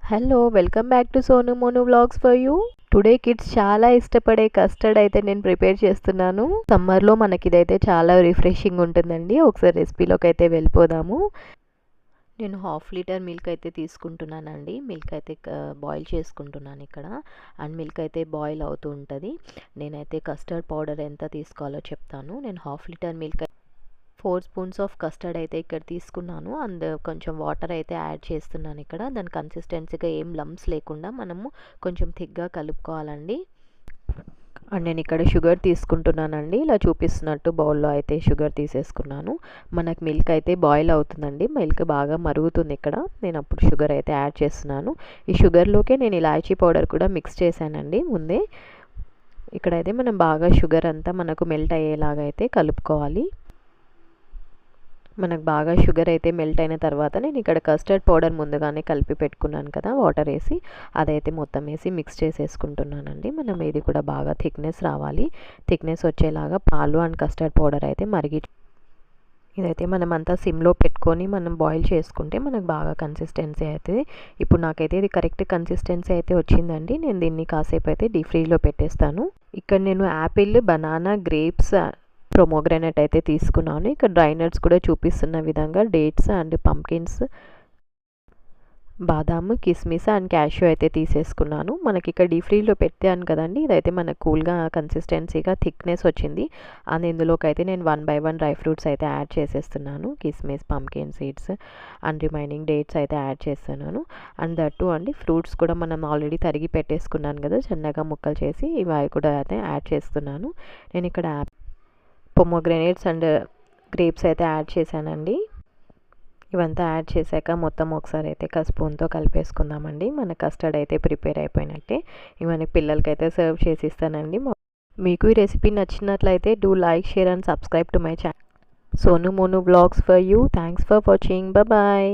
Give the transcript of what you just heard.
Hello welcome back to Sonu Monu vlogs for you. Today kids చాలా ఇష్టపడే custard అయితే నేను ప్రిపేర్ చేస్తున్నాను. సమ్మర్లో మనకి ఇదైతే చాలా రిఫ్రెషింగ్ ఉంటుందండి. ఒకసారి రెసిపీలోకి అయితే వెళ్ళిపోదాము. నేను 1/2 లీటర్ మిల్క్ అయితే తీసుకుంటున్నానండి. మిల్క్ అయితే బాయిల్ చేసుకుంటున్నాను ఇక్కడ. అండ్ మిల్క్ అయితే బాయిల్ అవుతూ ఉంటుంది. నేనైతే కస్టర్డ్ పౌడర్ ఎంత తీసుకోవాలో చెప్తాను. నేను 1/2 litre milk 4 spoons of custard అయితే ఇక్కడ తీసుకున్నాను. అండ్ కొంచెం వాటర్ అయితే యాడ్ చేస్తున్నాను ఇక్కడ. దాని కన్సిస్టెన్సీగా ఏం లంప్స్ లేకుండా మనము కొంచెం థిక్గా కలుపుకోవాలండి. అండ్ నేను ఇక్కడ షుగర్ తీసుకుంటున్నానండి. ఇలా చూపిస్తున్నట్టు బౌల్లో అయితే షుగర్ తీసేసుకున్నాను. మనకు మిల్క్ అయితే బాయిల్ అవుతుందండి. మిల్క్ బాగా మరుగుతుంది ఇక్కడ. నేను అప్పుడు షుగర్ అయితే యాడ్ చేస్తున్నాను. ఈ షుగర్లోకే నేను ఇలాచీ పౌడర్ కూడా మిక్స్ చేశానండి ముందే. ఇక్కడైతే మనం బాగా షుగర్ అంతా మనకు మెల్ట్ అయ్యేలాగా అయితే కలుపుకోవాలి. మనకు బాగా షుగర్ అయితే మెల్ట్ అయిన తర్వాత నేను ఇక్కడ కస్టర్డ్ పౌడర్ ముందుగానే కలిపి పెట్టుకున్నాను కదా, వాటర్ వేసి అదైతే మొత్తం వేసి మిక్స్ చేసేసుకుంటున్నానండి. మనం ఇది కూడా బాగా థిక్నెస్ రావాలి. థిక్నెస్ వచ్చేలాగా పాలు అండ్ కస్టర్డ్ పౌడర్ అయితే ఇదైతే మనం అంతా సిమ్లో పెట్టుకొని మనం బాయిల్ చేసుకుంటే మనకు బాగా కన్సిస్టెన్సీ అవుతుంది. ఇప్పుడు నాకైతే ఇది కరెక్ట్ కన్సిస్టెన్సీ అయితే వచ్చిందండి. నేను దీన్ని కాసేపు అయితే డీప్ ఫ్రీజ్లో పెట్టేస్తాను. ఇక్కడ నేను యాపిల్, బనానా, గ్రేప్స్, ప్రొమోగ్రానైట్ అయితే తీసుకున్నాను. ఇక్కడ డ్రై నట్స్ కూడా చూపిస్తున్న విధంగా డేట్స్ అండ్ పంకిన్స్, బాదాము, కిస్మిస్ అండ్ క్యాష్యూ అయితే తీసేసుకున్నాను. మనకి ఇక్కడ డీప్ ఫ్రీజ్లో పెట్టాను కదండి. ఇదైతే మనకు కూల్గా కన్సిస్టెన్సీగా థిక్నెస్ వచ్చింది. అండ్ ఇందులోకి అయితే నేను 1 by 1 డ్రై ఫ్రూట్స్ అయితే యాడ్ చేసేస్తున్నాను. కిస్మిస్, pumpkin seeds and remaining dates అయితే యాడ్ చేస్తున్నాను. అండ్ దట్టు అండి ఫ్రూట్స్ కూడా మనం ఆల్రెడీ తరిగి పెట్టేసుకున్నాను కదా, చిన్నగా ముక్కలు చేసి ఇవి కూడా అయితే యాడ్ చేస్తున్నాను. నేను ఇక్కడ పొమోగ్రానేట్స్ అండ్ గ్రేప్స్ అయితే యాడ్ చేశానండి. ఇవంతా యాడ్ చేశాక మొత్తం ఒకసారి అయితే స్పూన్తో కలిపేసుకుందామండి. మన కస్టర్డ్ అయితే ప్రిపేర్ అయిపోయినట్టే. ఇవన్నీ పిల్లలకైతే సర్వ్ చేసి ఇస్తానండి. మీకు ఈ రెసిపీ నచ్చినట్లయితే do like, share and subscribe to my channel Sonu Monu vlogs for you. Thanks for watching. Bye.